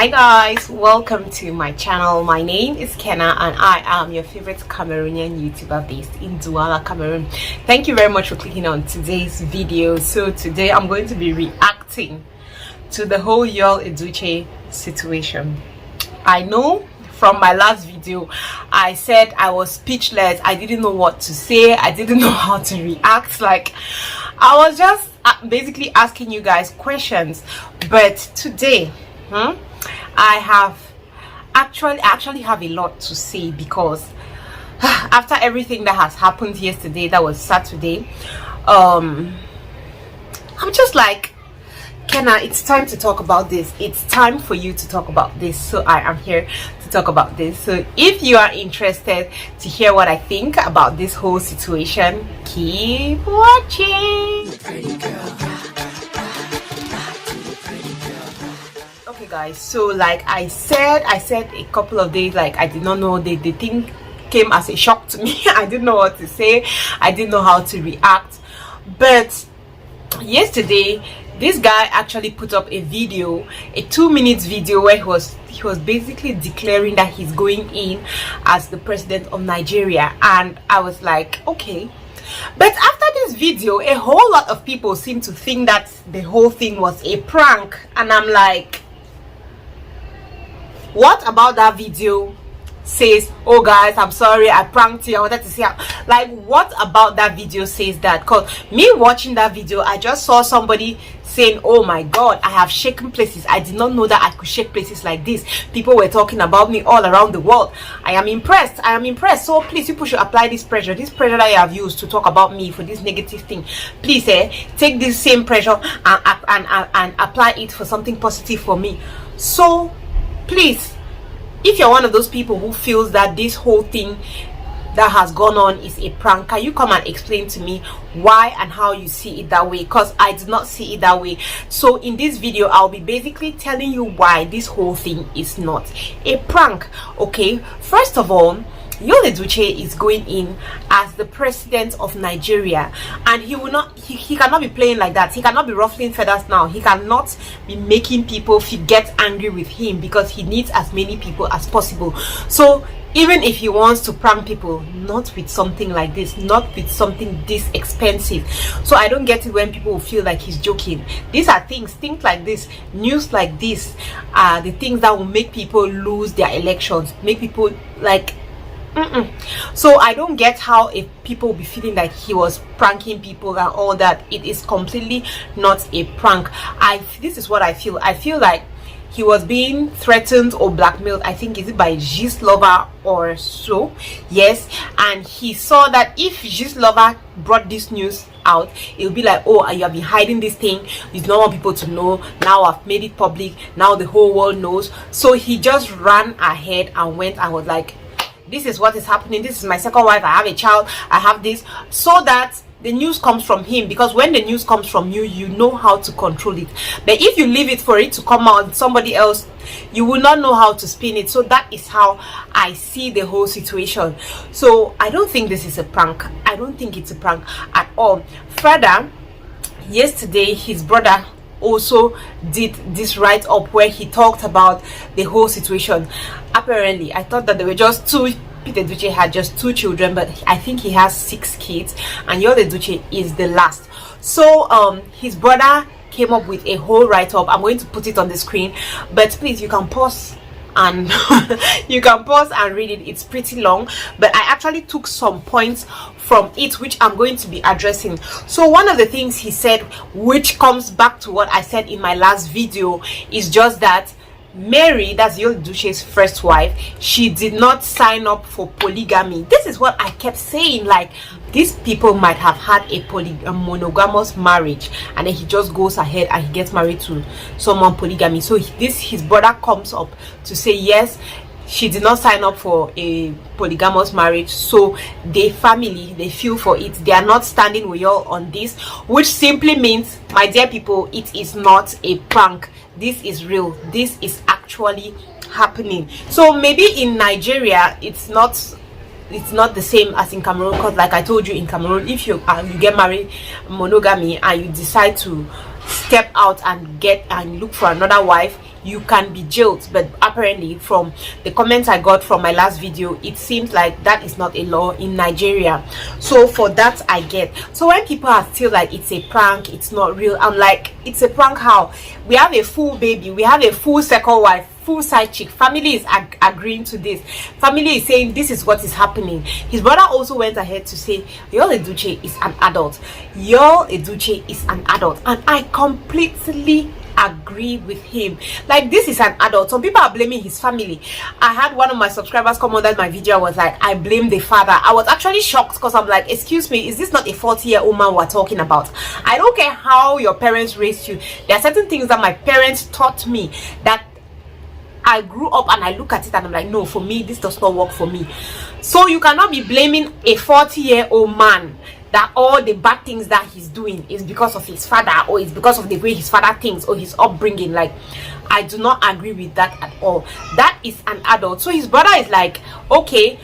Hi guys, welcome to my channel. My name is Kenna and I am your favorite Cameroonian YouTuber based in Douala, Cameroon. Thank you very much for clicking on today's video. So today I'm going to be reacting to the whole Yul Edochie situation. I know from my last video I said I was speechless. I didn't know what to say. I didn't know how to react. Like, I was just basically asking you guys questions. But today I actually have a lot to say, because after everything that has happened yesterday, that was Saturday, I'm just like, Kenna, it's time to talk about this. It's time for you to talk about this. So I am here to talk about this. So if you are interested to hear what I think about this whole situation, keep watching. Okay guys, so like I said a couple of days, like I did not know, the thing came as a shock to me. I didn't know what to say. I didn't know how to react. But yesterday this guy actually put up a video, a 2-minute video, where he was basically declaring that he's going in as the president of Nigeria. And I was like, okay. But after this video, a whole lot of people seem to think that the whole thing was a prank. And I'm like, what about that video says, oh guys, I'm sorry, I pranked you, I wanted to see how, like, what about that video says that? Because me watching that video, I just saw somebody saying, oh my god, I have shaken places. I did not know that I could shake places like this. People were talking about me all around the world. I am impressed. So please, people should apply this pressure that you have used to talk about me for this negative thing. Please take this same pressure and apply it for something positive for me. So please, if you're one of those people who feels that this whole thing that has gone on is a prank, can you come and explain to me why and how you see it that way? Because I do not see it that way. So in this video, I'll be basically telling you why this whole thing is not a prank. Okay, first of all, Yul Edochie is going in as the president of Nigeria, and he cannot be playing like that. He cannot be ruffling feathers now. He cannot be making people get angry with him, because he needs as many people as possible. So even if he wants to prank people, not with something like this, not with something this expensive. So I don't get it when people feel like he's joking. These are things like this, news like this are the things that will make people lose their elections, make people like So I don't get how if people will be feeling like he was pranking people and all that. It is completely not a prank. This is what I feel. I feel like he was being threatened or blackmailed. I think, is it by Gist Lover or so? Yes. And he saw that if Gist Lover brought this news out, it'll be like, oh, you have been hiding this thing, you don't want people to know. Now I've made it public, now the whole world knows. So he just ran ahead and went and was like, this is what is happening, this is my second wife, I have a child, I have this, so that the news comes from him. Because when the news comes from you, you know how to control it. But if you leave it for it to come out somebody else, you will not know how to spin it. So that is how I see the whole situation. So I don't think this is a prank. I don't think it's a prank at all. Further, yesterday his brother also did this write-up where he talked about the whole situation. Apparently, I thought that there were just two. Peter Edochie had just 2 children, but I think he has 6 kids, and Yul Edochie is the last. So his brother came up with a whole write-up. I'm going to put it on the screen, but please, you can pause and read it. It's pretty long, but I actually took some points from it which I'm going to be addressing. So one of the things he said, which comes back to what I said in my last video, is just that Mary, that's Yul Edochie's first wife, she did not sign up for polygamy. This is what I kept saying, like, these people might have had a monogamous marriage, and then he just goes ahead and he gets married to someone polygamy. So his brother comes up to say, yes, she did not sign up for a polygamous marriage, so the family, they feel for it. They are not standing with y'all on this, which simply means, my dear people, it is not a prank. This is real. This is actually happening. So maybe in Nigeria it's not the same as in Cameroon, because like I told you, in Cameroon, if you get married monogamy and you decide to step out and look for another wife, you can be jailed. But apparently from the comments I got from my last video, it seems like that is not a law in Nigeria. So for that I get. So when people are still like it's a prank, it's not real, I'm like, it's a prank how? We have a full baby, we have a full second wife, full side chick, family is agreeing to this, family is saying this is what is happening. His brother also went ahead to say Yul Edochie is an adult, Yul Edochie is an adult, and I completely agree with him. Like, this is an adult. Some people are blaming his family. I had one of my subscribers come on that my video was like, I blame the father. I was actually shocked because I'm like, excuse me, is this not a 40-year-old man we're talking about? I don't care how your parents raised you. There are certain things that my parents taught me that I grew up and I look at it and I'm like, no, for me this does not work for me. So you cannot be blaming a 40-year-old man that all the bad things that he's doing is because of his father, or it's because of the way his father thinks, or his upbringing. Like, I do not agree with that at all. That is an adult. So his brother is like, okay,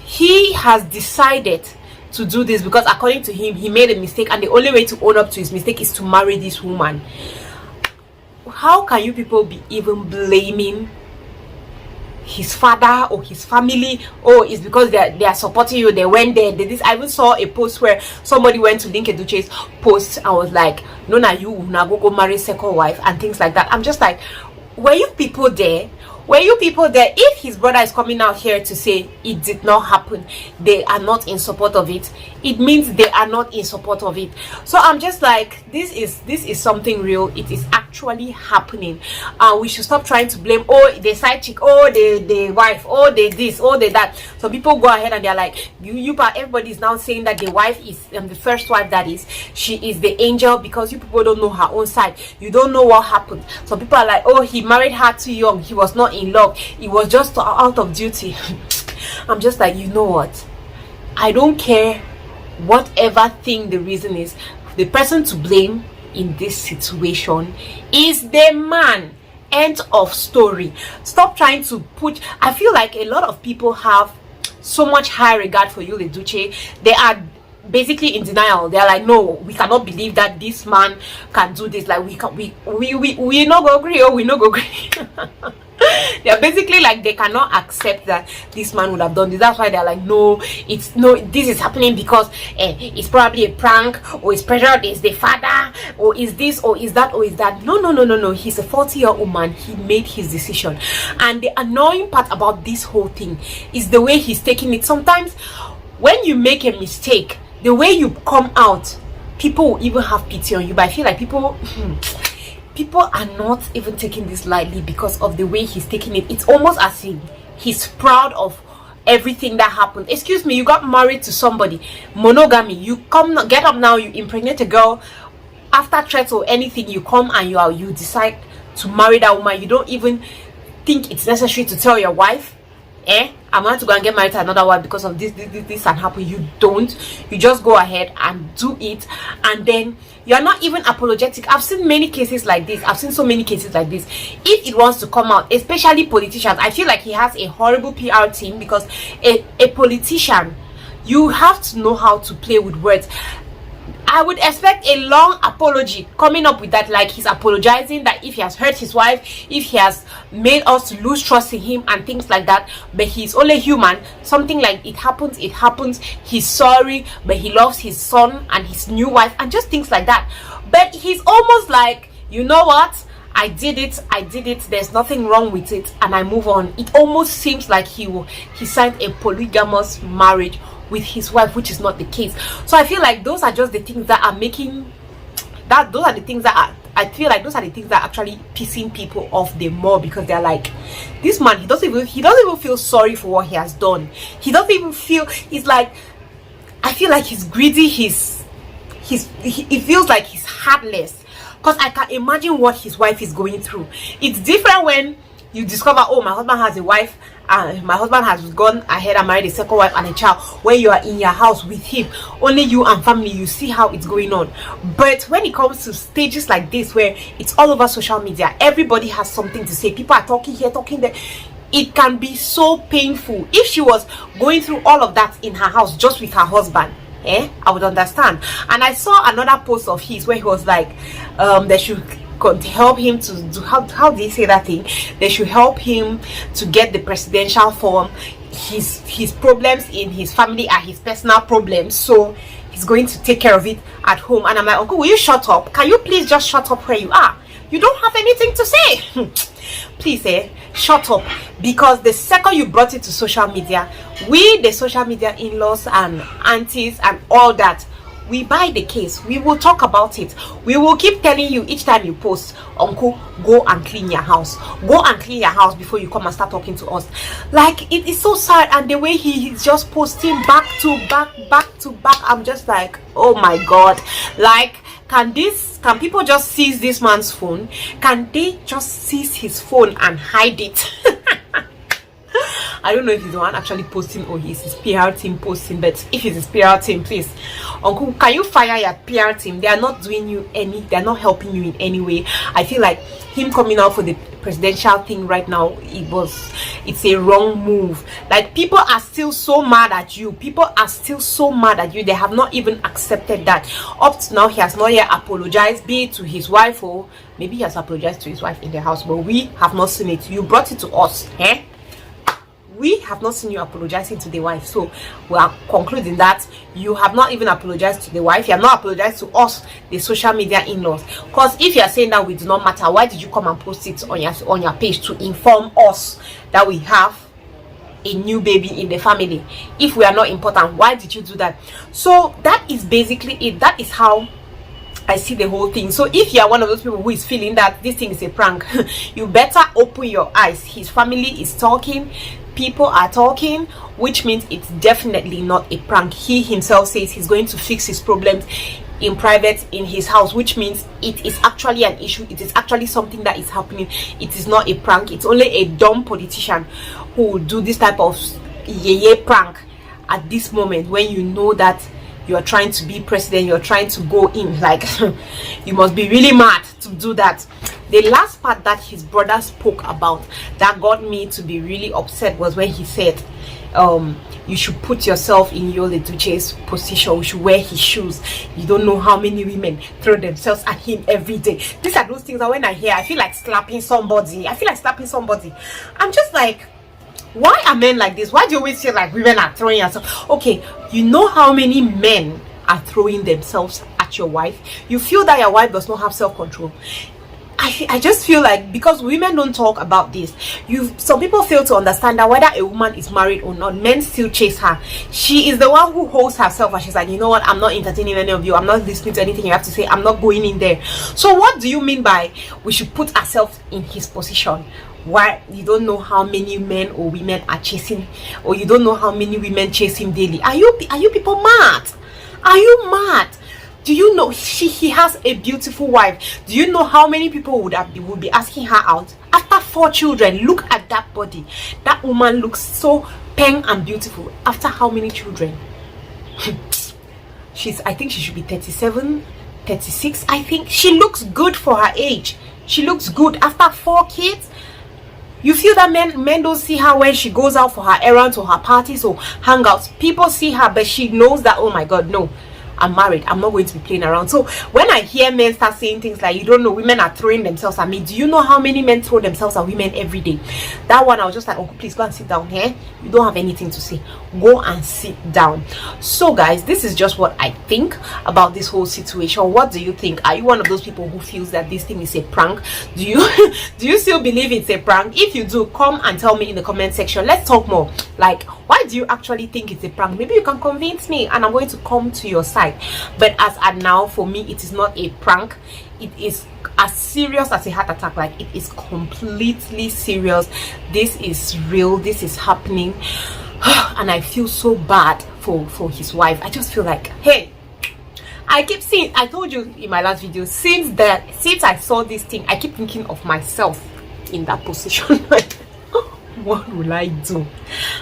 he has decided to do this because according to him, he made a mistake, and the only way to own up to his mistake is to marry this woman. How can you people be even blaming his father or his family? Oh, it's because they are supporting you, they went there, they this. I even saw a post where somebody went to link Edochie's post and was like, no, na you una go marry second wife and things like that. I'm just like, were you people there? Were you people there? If his brother is coming out here to say it did not happen, they are not in support of it, it means they are not in support of it. So I'm just like, this is something real. It is actually happening. We should stop trying to blame, oh, the side chick, oh, the wife, oh, the this, oh, the that. So people go ahead and they're like, everybody is now saying that the wife is the first wife, that is, she is the angel, because you people don't know her own side. You don't know what happened. So people are like, oh, he married her too young, he was not in love, it was just out of duty. I'm just like, you know what, I don't care whatever thing the reason is. The person to blame in this situation is the man. End of story. Stop trying to put, I feel like a lot of people have so much high regard for Yul Edochie. They are basically in denial. They're like, no, we cannot believe that this man can do this. Like, we not go agree, or we not go agree. They're basically like, they cannot accept that this man would have done this. That's why they're like, no, this is happening because it's probably a prank, or it's pressure, is the father, or is this, or is that, or is that. No, he's a 40-year-old man. He made his decision. And the annoying part about this whole thing is the way he's taking it. Sometimes when you make a mistake, the way you come out, people will even have pity on you. But I feel like people are not even taking this lightly because of the way he's taking it. It's almost as if he's proud of everything that happened. Excuse me, you got married to somebody, monogamy, you get up now, you impregnate a girl after threats or anything, you come and you decide to marry that woman. You don't even think it's necessary to tell your wife, I'm going to go and get married to another wife because of this and happen. You don't. You just go ahead and do it, and then you're not even apologetic. I've seen many cases like this. I've seen so many cases like this. If it wants to come out, especially politicians, I feel like he has a horrible PR team, because a politician, you have to know how to play with words. I would expect a long apology coming up with that, like he's apologizing that if he has hurt his wife, if he has made us lose trust in him and things like that, but he's only human. Something like it happens, he's sorry, but he loves his son and his new wife and just things like that. But he's almost like, you know what, I did it, there's nothing wrong with it, and I move on. It almost seems like he signed a polygamous marriage with his wife, which is not the case. So I feel like those are just the things that are making that, those are the things that are, I feel like those are the things that are actually pissing people off the more, because they're like, this man, he doesn't even feel sorry for what he has done. He doesn't even feel, he's like, I feel like he's greedy, he feels like he's heartless, because I can imagine what his wife is going through. It's different when you discover, oh, my husband has a wife, and my husband has gone ahead and married a second wife and a child. When you are in your house with him, only you and family, you see how it's going on. But when it comes to stages like this, where it's all over social media, everybody has something to say, people are talking here, talking there, it can be so painful. If she was going through all of that in her house just with her husband, I would understand. And I saw another post of his where he was like, they should to help him to do, how do you say that thing? They should help him to get the presidential form. His problems in his family are his personal problems, so he's going to take care of it at home. And I'm like, uncle, will you shut up? Can you please just shut up where you are? You don't have anything to say. Please shut up. Because the second you brought it to social media, we the social media in-laws and aunties and all that, we buy the case. We will talk about it. We will keep telling you each time you post, uncle, go and clean your house. Go and clean your house before you come and start talking to us. Like, it is so sad. And the way he's just posting back to back, I'm just like, oh my god. Like, can people just seize this man's phone? Can they just seize his phone and hide it? I don't know if he's the one actually posting or he's his PR team posting, but if it's his PR team, please, uncle, can you fire your PR team? They are not doing you they're not helping you in any way. I feel like him coming out for the presidential thing right now, it's a wrong move. Like, people are still so mad at you. People are still so mad at you. They have not even accepted that. Up to now, he has not yet apologized, be it to his wife, or maybe he has apologized to his wife in the house, but we have not seen it. You brought it to us, we have not seen you apologizing to the wife, so we are concluding that you have not even apologized to the wife. You have not apologized to us, the social media in-laws. Because if you are saying that we do not matter, why did you come and post it on your page to inform us that we have a new baby in the family? If we are not important, why did you do that? So that is basically it. That is how I see the whole thing. So if you are one of those people who is feeling that this thing is a prank, you better open your eyes. His family is talking, people are talking, which means it's definitely not a prank. He himself says he's going to fix his problems in private in his house, which means it is actually an issue. It is actually something that is happening. It is not a prank. It's only a dumb politician who would do this type of prank at this moment, when you know that you are trying to be president, you're trying to go in. Like, you must be really mad to do that. The last part that his brother spoke about that got me to be really upset was when he said, you should put yourself in Yul Edochie's position. You should wear his shoes. You don't know how many women throw themselves at him every day. These are those things that when I hear, I feel like slapping somebody. I'm just like, why are men like this? Why do you always feel like women are throwing yourself? Okay, you know how many men are throwing themselves at your wife? You feel that your wife does not have self-control. I just feel like, because women don't talk about this, some people fail to understand that whether a woman is married or not, men still chase her. She is the one who holds herself, and she's like, you know what, I'm not entertaining any of you, I'm not listening to anything you have to say, I'm not going in there. So what do you mean by we should put ourselves in his position? Why? You don't know how many men or women are chasing, or you don't know how many women chase him daily. Are you people mad? Are you mad? Do you know he has a beautiful wife? Do you know how many people would be asking her out after 4 children? Look at that body. That woman looks so peng and beautiful after how many children? I think she should be 37, 36. I think she looks good for her age. She looks good after 4 kids. You feel that men don't see her when she goes out for her errands or her parties or hangouts. People see her, but she knows that, oh my god, no, I'm married, I'm not going to be playing around. So when I hear men start saying things like, you don't know, women are throwing themselves at me, do you know how many men throw themselves at women every day? That one, I was just like, oh, please go and sit down here. You don't have anything to say, go and sit down. So guys, this is just what I think about this whole situation. What do you think? Are you one of those people who feels that this thing is a prank? Do you still believe it's a prank? If you do, come and tell me in the comment section. Let's talk more. Like, why do you actually think it's a prank? Maybe you can convince me and I'm going to come to your side. But as at now, for me, it is not a prank. It is as serious as a heart attack. Like, it is completely serious. This is real. This is happening. And I feel so bad for his wife. I just feel like, hey, I keep seeing, I told you in my last video, since I saw this thing, I keep thinking of myself in that position. What will I do?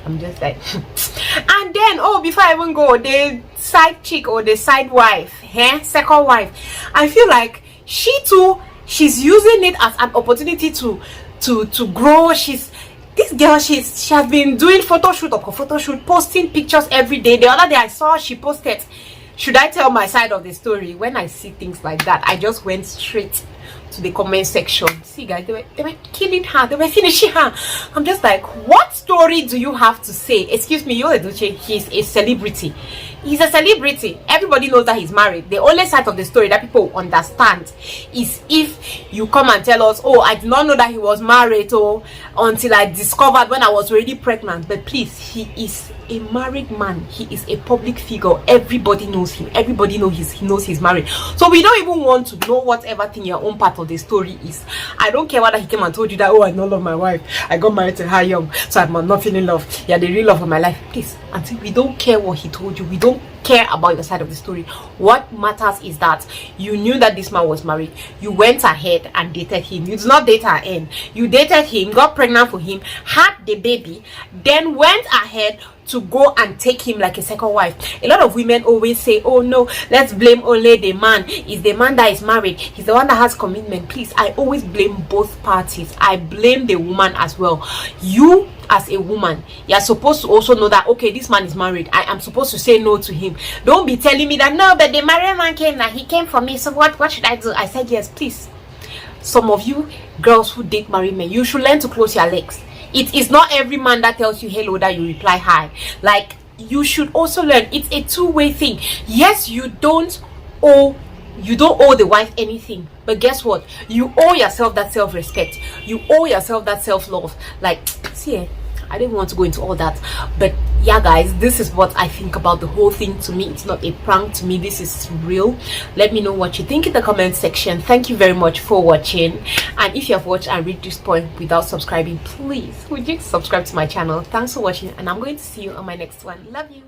I'm just like and then, oh, before I even go, the side chick or the side wife, second wife, I feel like she too, she's using it as an opportunity to grow. This girl, she has been doing photo shoot upon photo shoot, posting pictures every day. The other day I saw she posted, should I tell my side of the story? When I see things like that, I just went straight to the comment section. See guys, they were killing her, they were finishing her. I'm just like, what story do you have to say? Excuse me, Yul Edochie, he's a celebrity. He's a celebrity. Everybody knows that he's married. The only side of the story that people understand is if you come and tell us, oh, I did not know that he was married, or until I discovered when I was already pregnant. But please, he is a married man. He is a public figure. Everybody knows him. Everybody knows he's married. So we don't even want to know whatever thing your own part of the story is. I don't care whether he came and told you that, oh, I don't love my wife, I got married to her young, so I'm not feeling love. Yeah, the real love of my life. Please, until we don't care what he told you, we don't care about your side of the story. What matters is that you knew that this man was married. You went ahead and dated him. You did not date her in. You dated him, got pregnant for him, had the baby, then went ahead to go and take him like a second wife. A lot of women always say, oh no, let's blame only the man. It's the man that is married, he's the one that has commitment. Please, I always blame both parties. I blame the woman as well. You as a woman, you're supposed to also know that, okay, this man is married, I am supposed to say no to him. Don't be telling me that, no, but the married man came, that he came for me, so what should I do? I said yes. Please, some of you girls who date married men, you should learn to close your legs. It is not every man that tells you hello that you reply hi. Like, you should also learn. It's a two-way thing. Yes, you don't owe the wife anything, but guess what? You owe yourself that self-respect. You owe yourself that self-love. Like, see, I didn't want to go into all that, but yeah guys, this is what I think about the whole thing. To me, it's not a prank. To me, this is real. Let me know what you think in the comment section. Thank you very much for watching, and if you have watched and reached this point without subscribing, please would you subscribe to my channel. Thanks for watching, and I'm going to see you on my next one. Love you.